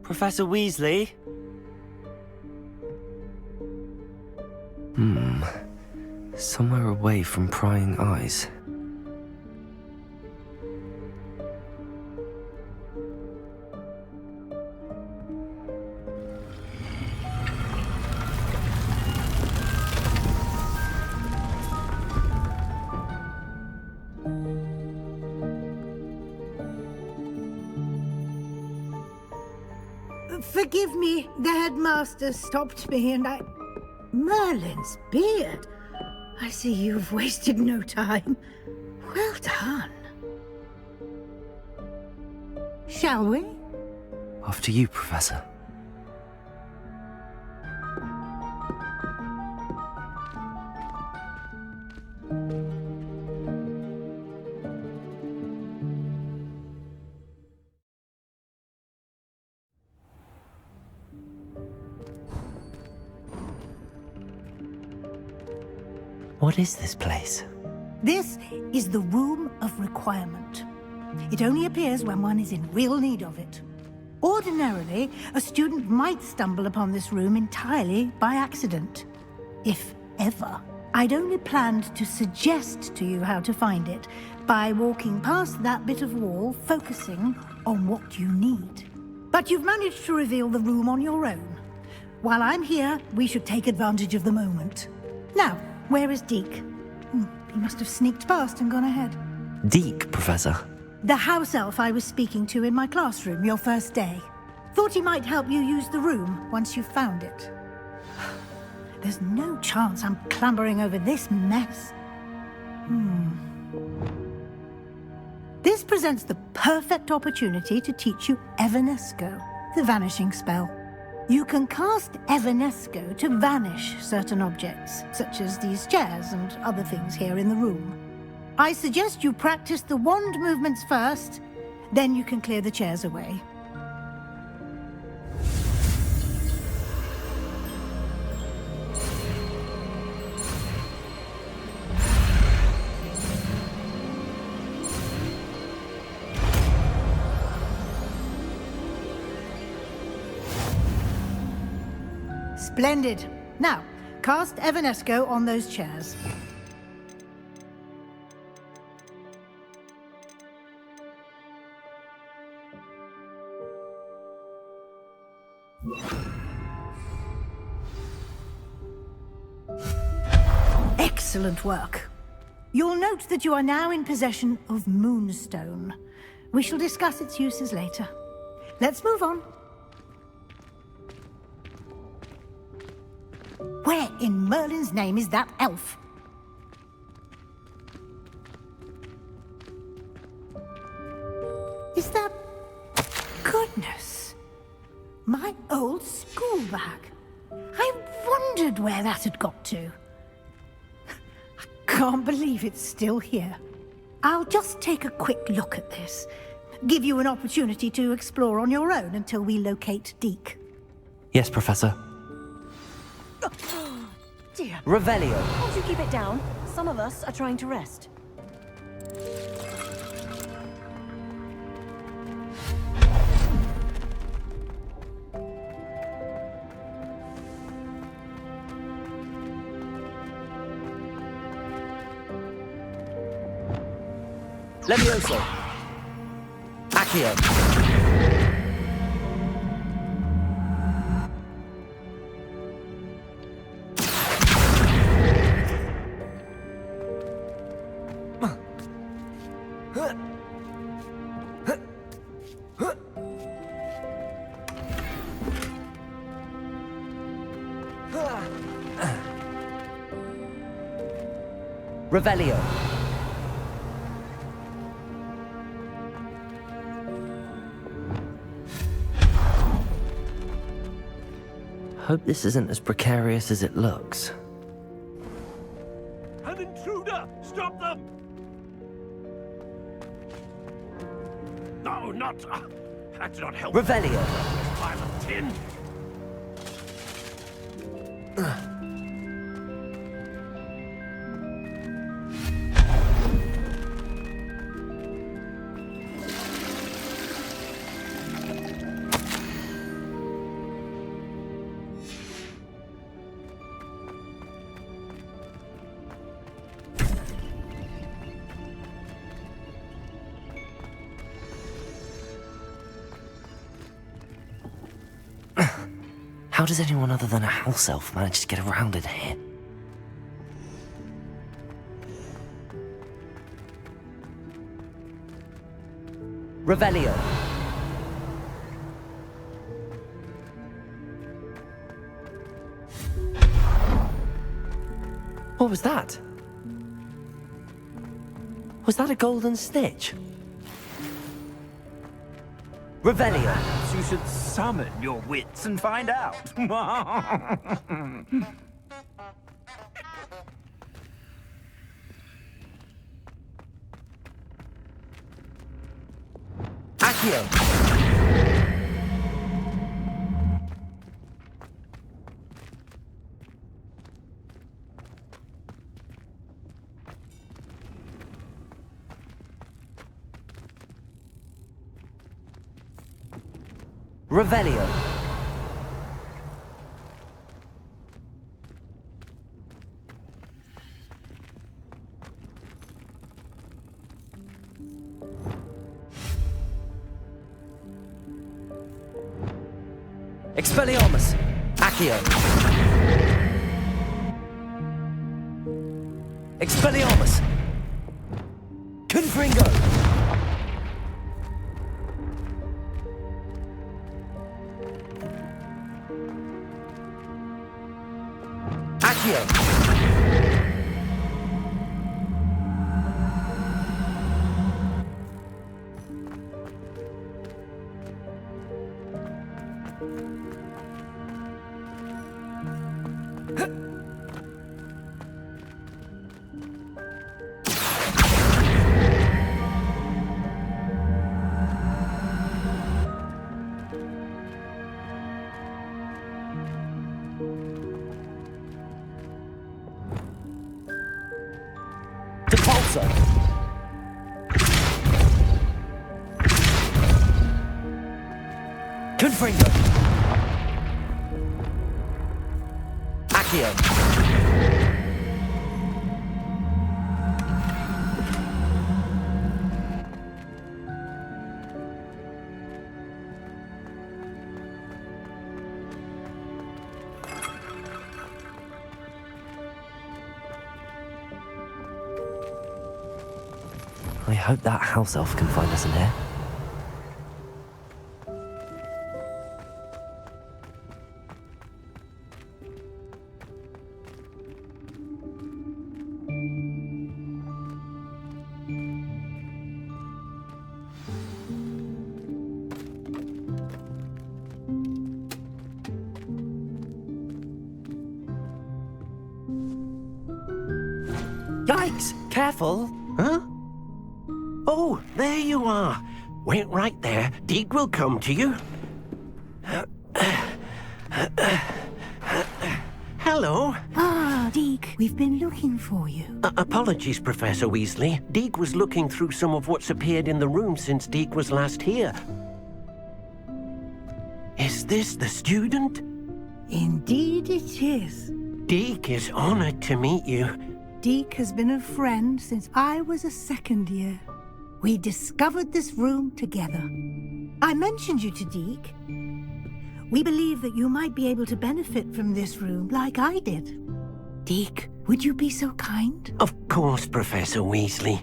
Professor Weasley? Somewhere away from prying eyes. Forgive me, the headmaster stopped me and I... Merlin's beard. I see you've wasted no time. Well done. Shall we? After you, Professor. What is this place? This is the Room of Requirement. It only appears when one is in real need of it. Ordinarily, a student might stumble upon this room entirely by accident. If ever. I'd only planned to suggest to you how to find it by walking past that bit of wall, focusing on what you need. But you've managed to reveal the room on your own. While I'm here, we should take advantage of the moment. Now, where is Deke? He must have sneaked past and gone ahead. Deke, Professor. The house elf I was speaking to in my classroom your first day. Thought he might help you use the room once you found it. There's no chance I'm clambering over this mess. This presents the perfect opportunity to teach you Evanesco, the vanishing spell. You can cast Evanesco to vanish certain objects, such as these chairs and other things here in the room. I suggest you practice the wand movements first, then you can clear the chairs away. Splendid. Now, cast Evanesco on those chairs. Excellent work. You'll note that you are now in possession of Moonstone. We shall discuss its uses later. Let's move on. Where in Merlin's name is that elf? Is that... Goodness! My old school bag. I wondered where that had got to. I can't believe it's still here. I'll just take a quick look at this. Give you an opportunity to explore on your own until we locate Deke. Yes, Professor. Dear. Revelio. Can't you keep it down? Some of us are trying to rest. Levioso. Accio. Revelio. Hope this isn't as precarious as it looks. An intruder! Stop them! No, not... that did not help. Revelio. Pile of tin. How does anyone other than a house elf manage to get around in here? Revelio. What was that? Was that a golden stitch? Revelio. Perhaps you should summon your wits and find out. Accio. Revelio. Expelliarmus. Accio. Expelliarmus. Confringo. Accio. Depulso. Confringo. Accio. I hope that house elf can find us in here. Yikes! Careful! Huh? Oh, there you are. Wait right there. Deek will come to you. Hello. Ah, Deke, we've been looking for you. Apologies, Professor Weasley. Deek was looking through some of what's appeared in the room since Deek was last here. Is this the student? Indeed it is. Deek is honored to meet you. Deke has been a friend since I was a second year. We discovered this room together. I mentioned you to Deke. We believe that you might be able to benefit from this room like I did. Deke, would you be so kind? Of course, Professor Weasley.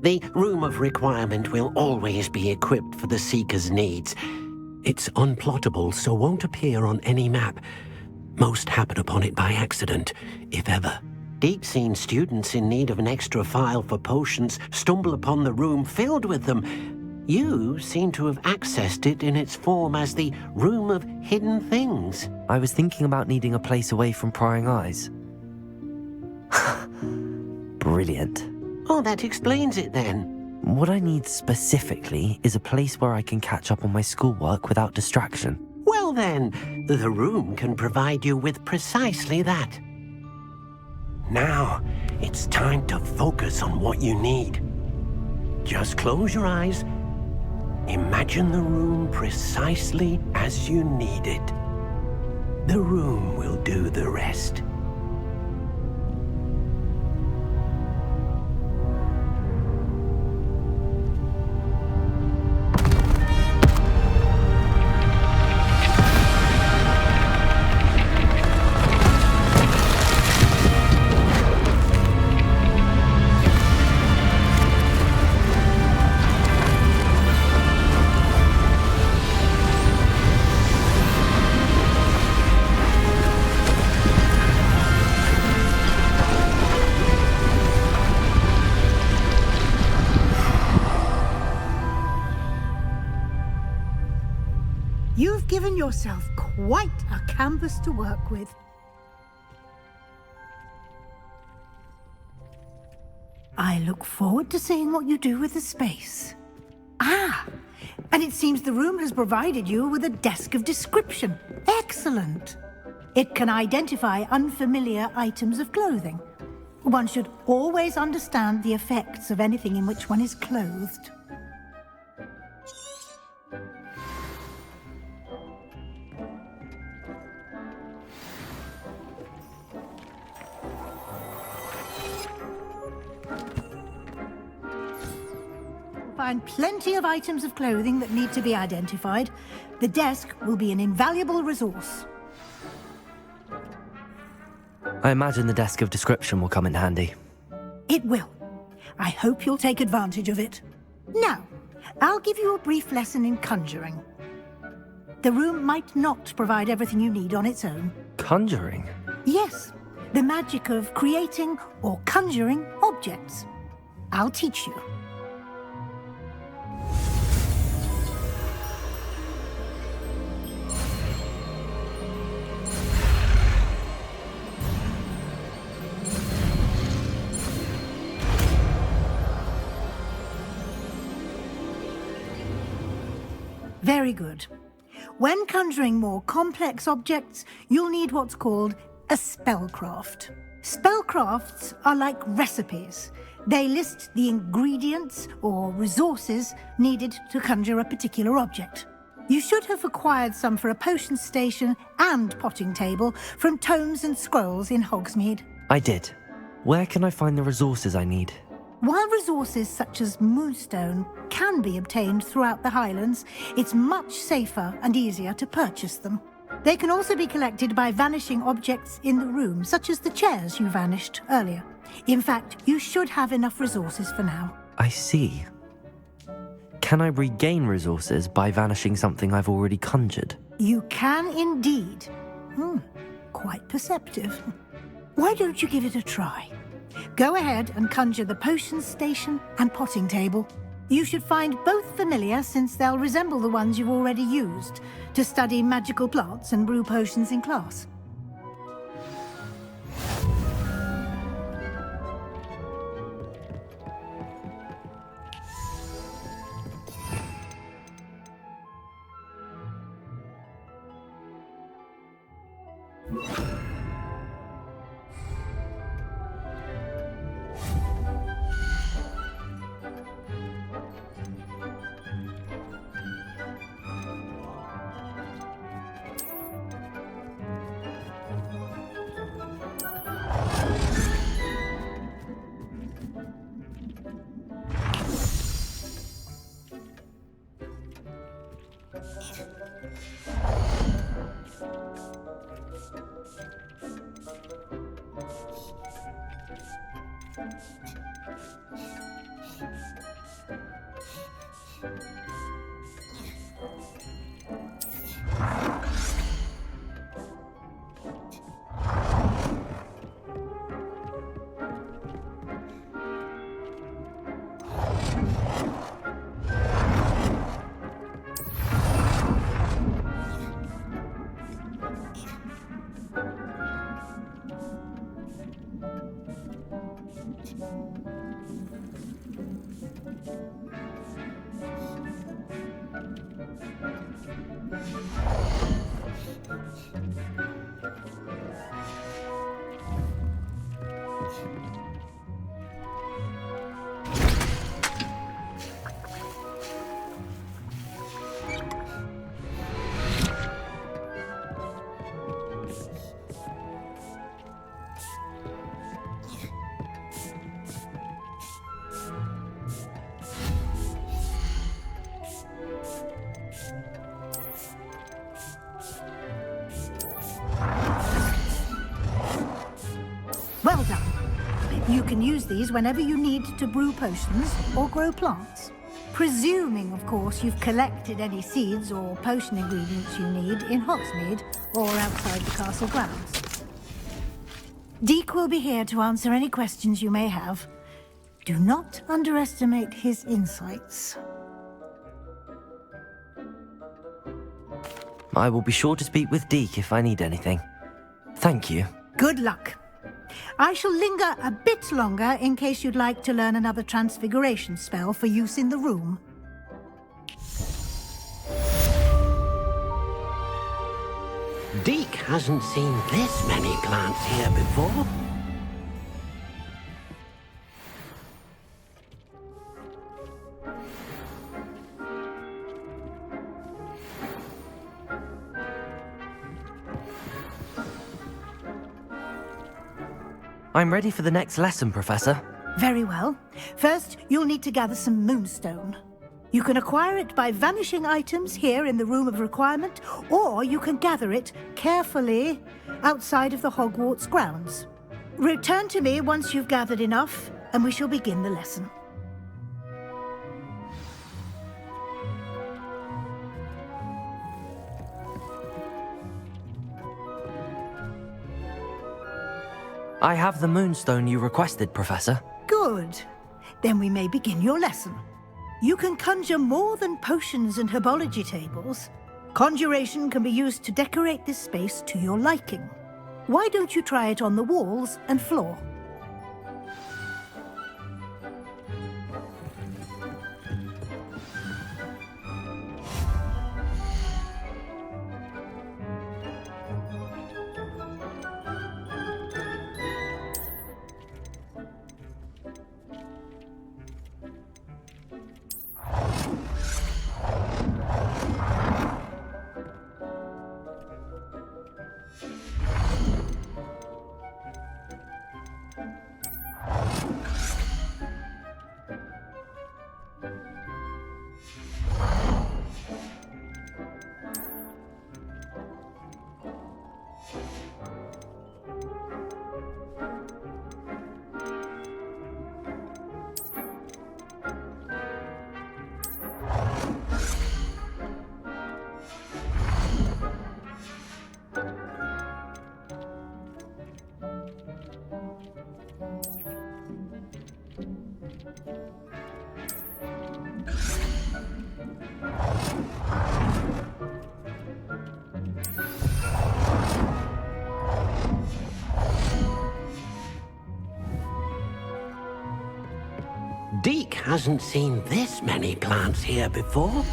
The Room of Requirement will always be equipped for the Seeker's needs. It's unplottable, so won't appear on any map. Most happen upon it by accident, if ever. Deep seen students in need of an extra file for potions stumble upon the room filled with them. You seem to have accessed it in its form as the Room of Hidden Things. I was thinking about needing a place away from prying eyes. Brilliant. Oh, that explains it then. What I need specifically is a place where I can catch up on my schoolwork without distraction. Well then, the room can provide you with precisely that. Now, it's time to focus on what you need. Just close your eyes. Imagine the room precisely as you need it. The room will do the rest. given yourself quite a canvas to work with. I look forward to seeing what you do with the space. Ah, and it seems the room has provided you with a desk of description. Excellent. It can identify unfamiliar items of clothing. One should always understand the effects of anything in which one is clothed. Find plenty of items of clothing that need to be identified. The desk will be an invaluable resource. I imagine the desk of description will come in handy. It will. I hope you'll take advantage of it. Now, I'll give you a brief lesson in conjuring. The room might not provide everything you need on its own. Conjuring? Yes, the magic of creating or conjuring objects. I'll teach you. Very good. When conjuring more complex objects, you'll need what's called a spellcraft. Spellcrafts are like recipes. They list the ingredients or resources needed to conjure a particular object. You should have acquired some for a potion station and potting table from tomes and scrolls in Hogsmeade. I did. Where can I find the resources I need? While resources such as moonstone can be obtained throughout the Highlands, it's much safer and easier to purchase them. They can also be collected by vanishing objects in the room, such as the chairs you vanished earlier. In fact, you should have enough resources for now. I see. Can I regain resources by vanishing something I've already conjured? You can indeed. Quite perceptive. Why don't you give it a try? Go ahead and conjure the potion station and potting table. You should find both familiar, since they'll resemble the ones you've already used to study magical plants and brew potions in class. Well done. You can use these whenever you need to brew potions or grow plants. Presuming, of course, you've collected any seeds or potion ingredients you need in Hogsmeade or outside the castle grounds. Deke will be here to answer any questions you may have. Do not underestimate his insights. I will be sure to speak with Deke if I need anything. Thank you. Good luck. I shall linger a bit longer in case you'd like to learn another transfiguration spell for use in the room. Deke hasn't seen this many plants here before. I'm ready for the next lesson, Professor. Very well. First, you'll need to gather some moonstone. You can acquire it by vanishing items here in the Room of Requirement, or you can gather it carefully outside of the Hogwarts grounds. Return to me once you've gathered enough, and we shall begin the lesson. I have the moonstone you requested, Professor. Good. Then we may begin your lesson. You can conjure more than potions and herbology tables. Conjuration can be used to decorate this space to your liking. Why don't you try it on the walls and floor? Deke hasn't seen this many plants here before.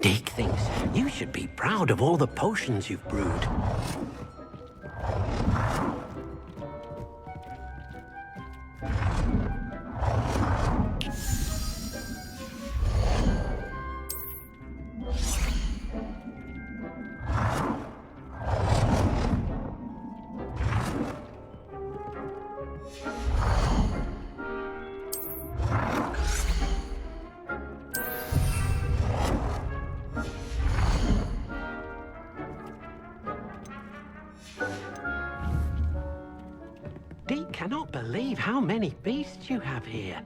Deke thinks you should be proud of all the potions you've brewed. Deke cannot believe how many beasts you have here.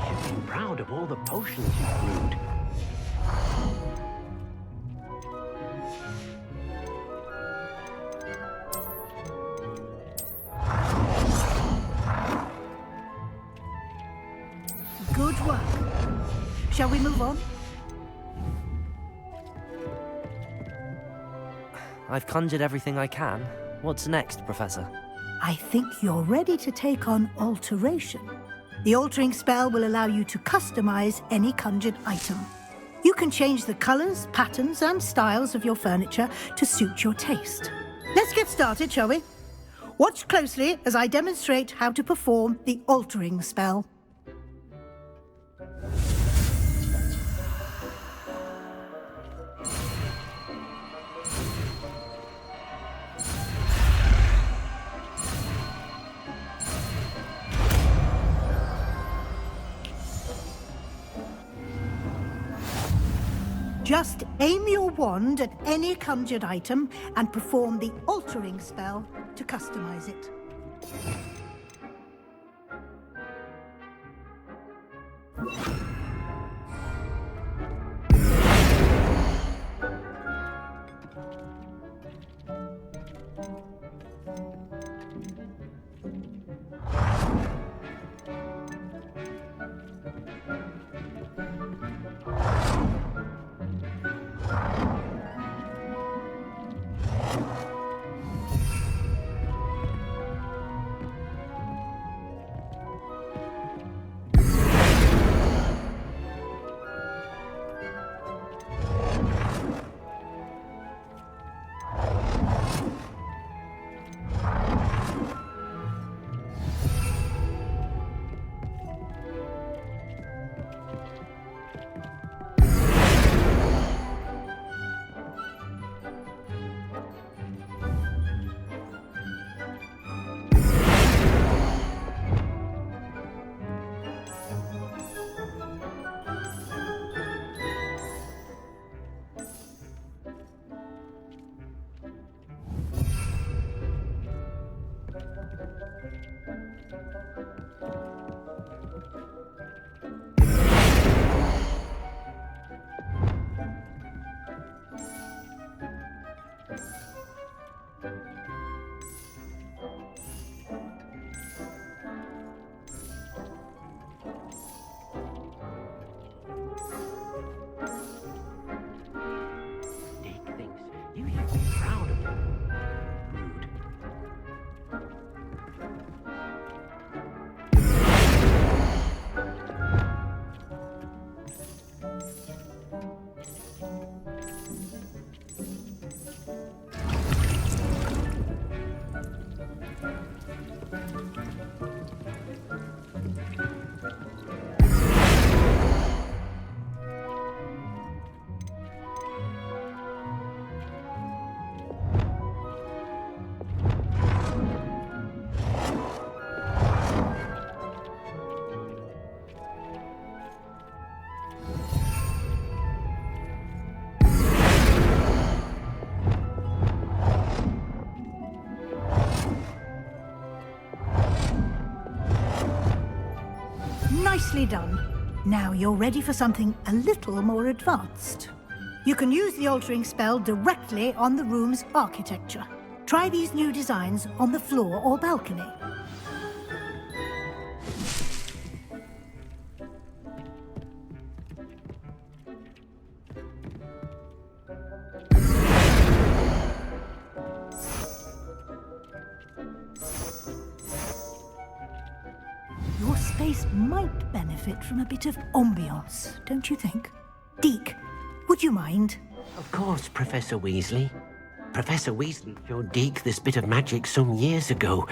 should be proud of all the potions you've brewed. Good work. Shall we move on? I've conjured everything I can. What's next, Professor? I think you're ready to take on alteration. The altering spell will allow you to customize any conjured item. You can change the colors, patterns, and styles of your furniture to suit your taste. Let's get started, shall we? Watch closely as I demonstrate how to perform the altering spell. Just aim your wand at any conjured item and perform the altering spell to customize it. Nicely done. Now you're ready for something a little more advanced. You can use the altering spell directly on the room's architecture. Try these new designs on the floor or balcony. Your space might benefit from a bit of ambiance, don't you think? Deke, would you mind? Of course, Professor Weasley. Professor Weasley showed Deke this bit of magic some years ago.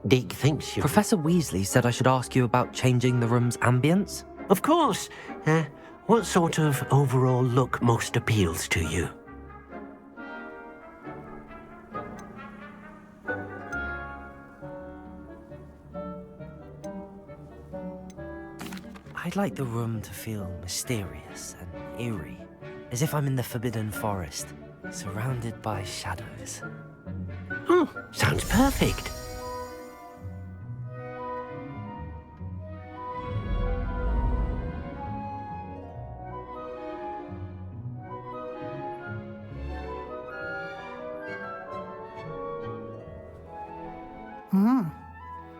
Deke thinks you... Professor Weasley said I should ask you about changing the room's ambience? Of course. What sort of overall look most appeals to you? I'd like the room to feel mysterious and eerie, as if I'm in the Forbidden Forest, surrounded by shadows. Oh, sounds perfect.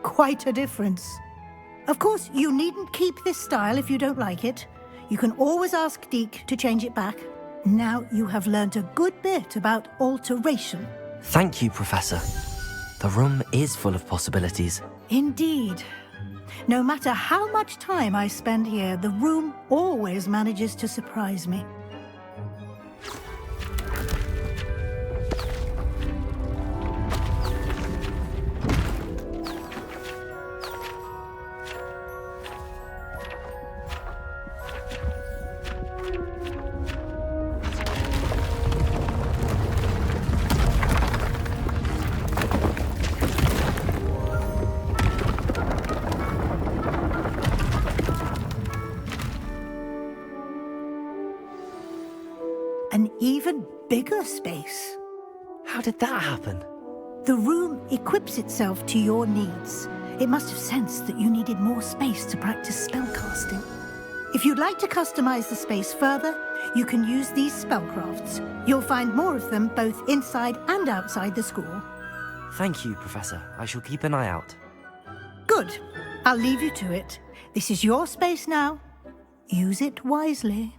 Quite a difference. Of course, you needn't keep this style if you don't like it. You can always ask Deke to change it back. Now you have learnt a good bit about alteration. Thank you, Professor. The room is full of possibilities. Indeed. No matter how much time I spend here, the room always manages to surprise me. An even bigger space. How did that happen? The room equips itself to your needs. It must have sensed that you needed more space to practice spellcasting. If you'd like to customize the space further, you can use these spellcrafts. You'll find more of them both inside and outside the school. Thank you, Professor. I shall keep an eye out. Good. I'll leave you to it. This is your space now. Use it wisely.